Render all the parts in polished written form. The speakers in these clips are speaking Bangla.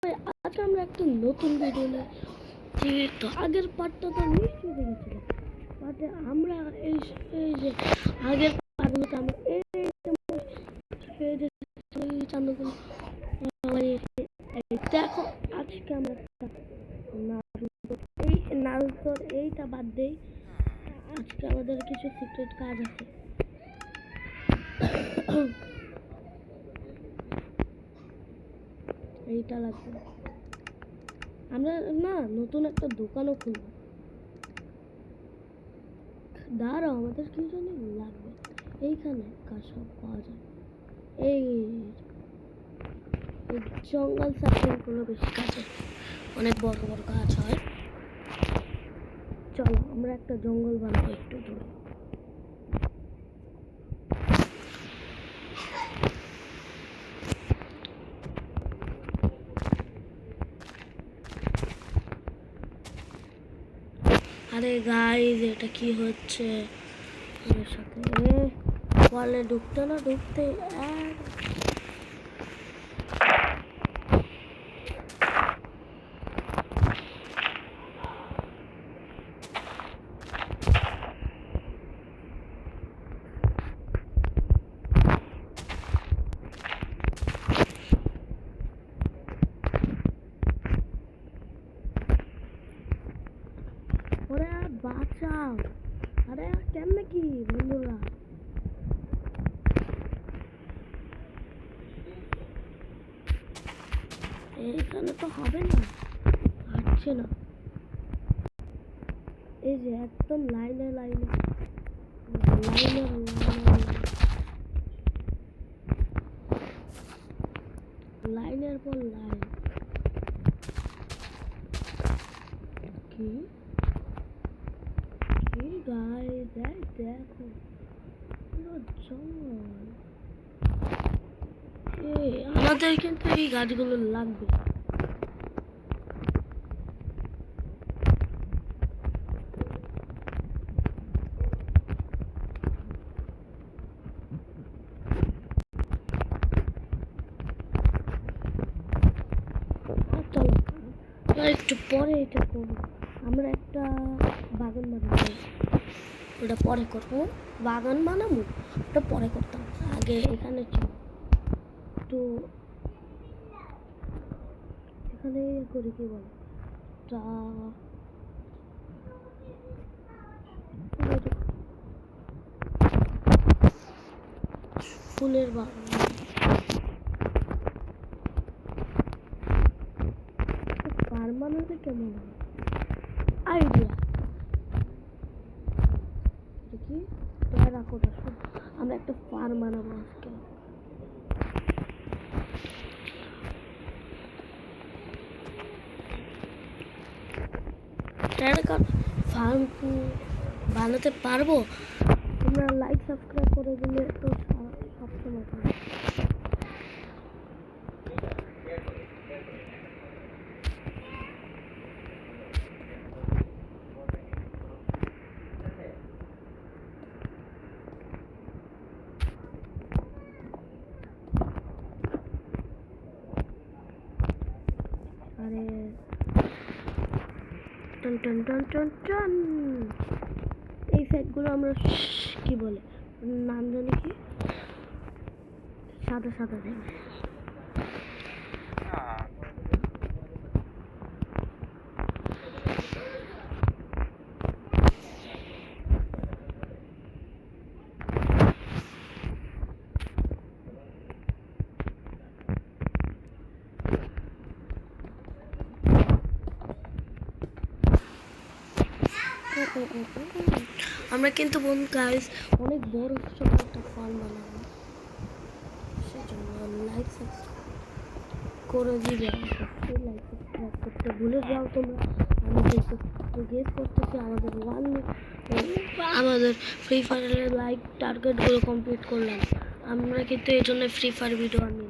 আজকে আমরা একটা নতুন ভিডিও নিয়ে তো আগের পার্টটা তো নিশ্চয়ই দেখেছিলাম। বাটে আমরা এই যে আগের পার্টগুলোতে আমরা এই চান্দগুলো দেখো। আজকে আমরা এই নারুতোর এইটা বাদ দেই। আজকে আমাদের কিছু সিক্রেট কাজ আছে। এইটা লাগবে। আমরা না নতুন একটা দোকানও খুলবো। দাঁড়াও, আমাদের কি জানি লাগবে। এইখানে কাজ সব পাওয়া যায়। এই জঙ্গল সাইড গুলো বেশি কাজে, অনেক বড় বড় গাছ হয়। চলো আমরা একটা জঙ্গল বানাবো একটু দূরে। আরে গাইস, এটা কি হচ্ছে আমার সাথে? বলে ঢুকতে না ঢুকতে বাঁচাও। আরে কেমনে কি বন্ধুরা? এইখানে তো হবে না, হচ্ছে না। এই যে একদম লাইনে লাইনে লাইনের পর লাইন। কি গাইস, দেখো জঙ্গল। আমাদের কিন্তু এই গাছগুলো লাগবে। চলো একটু পরে এটা করবো। আমরা একটা বাগান বানাবো, ওটা পরে করবো। বাগান বানাবো, ওটা পরে করতাম। আগে এখানে তো এখানে করি কি বল, ফুলের বাগান। ফার্ম বানাতে কেমন আইডিয়া দেখি। রাখো, আমরা একটা ফার্ম বানাবো আজকে। ফার্ম বানাতে পারবো। তোমরা লাইক সাবস্ক্রাইব করে দিলে তো সবসময় পাবো। আরে টন টন টন টন টন, এই সাইডগুলো আমরা কি বলে নাম জানি কি, সাদা সাদা দেয়। আমরা কিন্তু বন্ধু গাইস অনেক বড় ছোট একটা ফার্ম বানাবো। সেজন্য লাইক সাবস্ক্রাইব করে দিবে। লাইক সাবস্ক্রাইব করতে ভুলে যাও তোমরা। আমি কিন্তু গেস করতেছি আমাদের ফ্রি ফায়ারের লাইক টার্গেটগুলো কমপ্লিট করলাম। আমরা কিন্তু এই জন্য ফ্রি ফায়ার ভিডিও আনি।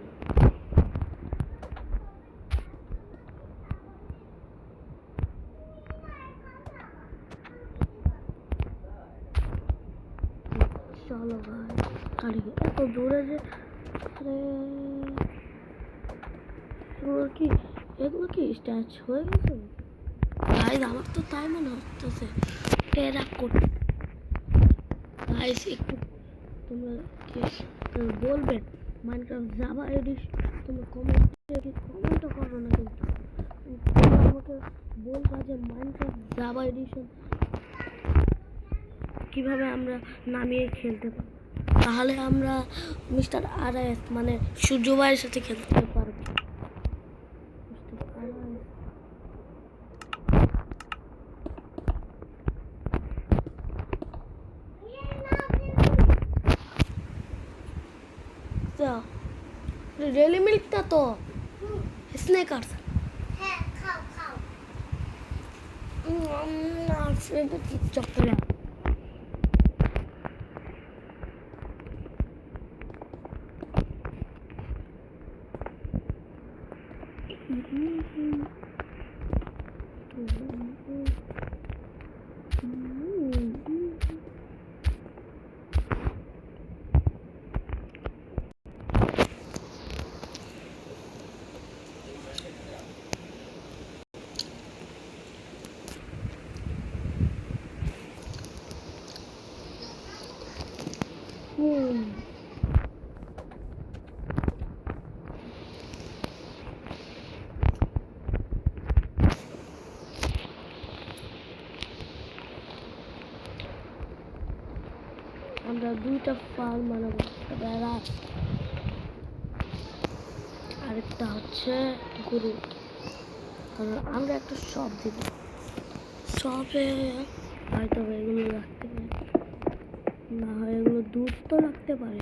চলো ভাই, কারিগর এত দূরে যে কি এগুলো কি স্ট্যাচ হয়ে গেছে? গাইস আমার তো তাই মনে হচ্ছে এরা করতে। গাইস একটু তোমরা কি বলবেন মাইনক্রাফট জাভা এডিশন? তোমরা কমেন্টও করো না, কিন্তু তোমরা আমাকে বলবা যে মাইনক্রাফট জাভা এডিশন কিভাবে আমরা নামিয়ে খেলতে পারি, তাহলে আমরা মিস্টার RS মানে সূর্য ভাইয়ের সাথে খেলতে পারবো। ডেলি মিল্কটা তো স্নেকার্স চকলেট। আমরা দুইটা ফার্ম বানাবো, আরেকটা হচ্ছে গরু, কারণ আমরা একটা শপ দিব। শপে হয়তো এগুলো রাখতে পারি, না হয় এগুলো দুধ তো রাখতে পারে।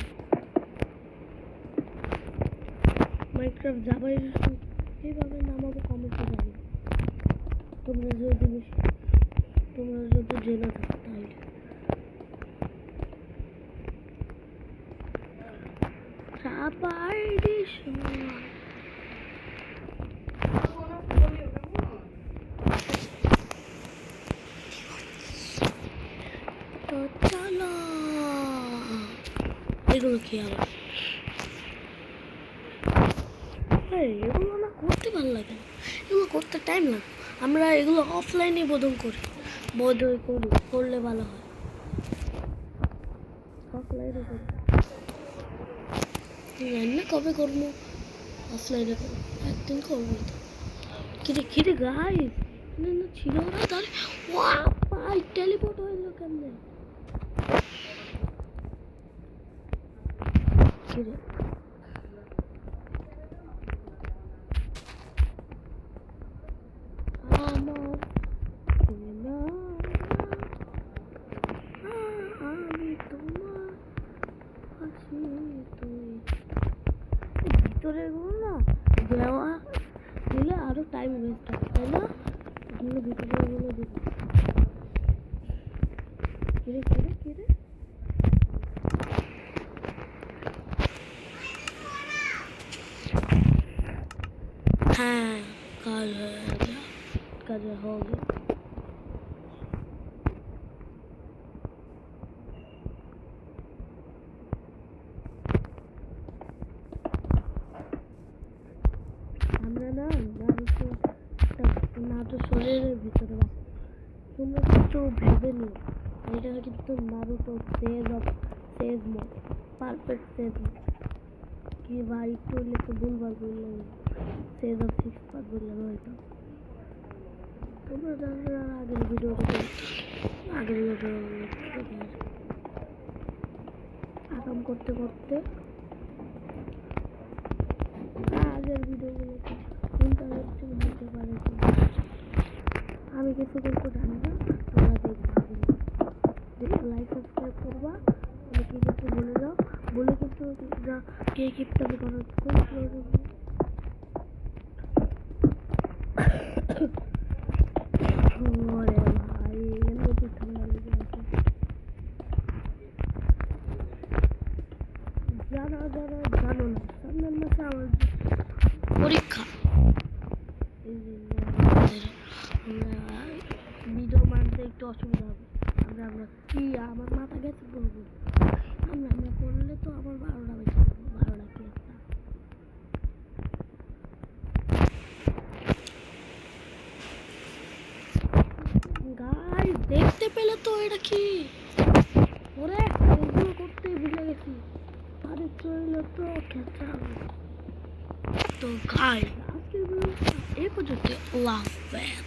মাইনক্রাফট জাভা এডিশন এইভাবে নামাবো কমেন্টে জানি, তোমরা যদি জেনে থাকো তাহলে। জাভা এডিশন তো চলো। এগুলো কি আবার? এগুলো না করতে ভালো লাগে না, এগুলো করতে টাইম লাগে। আমরা এগুলো অফলাইনে করলে ভালো হয়। অফলাইনে করি রান্না কবে করবো? অফলাইনে করবো, একদিন করবো তো। কিরে গাইস না ছিল ওরা, তাহলে ভাই টেলিপোর্ট হয়ে গেল কেমনে? কিরে আমি তোমার ভিতরে না দেওয়া দিলে আরো টাইম ওয়েস্ট হবে, তাই না? এগুলো ভিতরে এগুলো দিব। কিরে হ্যাঁ কাজ হয়ে গেল। আমরা না নারুতো শরীরের ভিতরে বাস। তোমরা কিন্তু ভেবে নিও এটা কিন্তু নারুতো সেজ মোড, পারফেক্ট সেজ মোড। কি ভাই একটু লিখে ভুলভাল বললাম, সেজ অফ 6 পার্ট বললাম হয়তো। তোমরা যারা আগের ভিডিও আকাম করতে আগের ভিডিওগুলো ইন্টারনেট থেকে দিতে পারে। আমি কিছু কিন্তু জানি না, তোমরা দেখবা, লাইক সাবস্ক্রাইব করবা। আমি কি কিছু বলে যাও, বলে কিন্তু তোমরা কে কিপটামি করার কোনো প্রয়োজন নেই। ওরে ভাই এমনি ঠান্ডা লেগে আছে। যারা জানো না সামনের মাসে আমার পরীক্ষা, ভিডিও বানাতে একটু অসুবিধা হবে। আমরা কি আমার মাথা গেছে বলবো, আমরা করলে তো আবার 12টা বেজে যাবে, 12টা কি একটা। দেখতে পেলে তো এটা কি ওরে এগুলো করতে ভুলে গেছি আরে চলে তো খেতে হবে তো গাইস আজকের ভিডিও এই পর্যন্ত আল্লাহ হাফেজ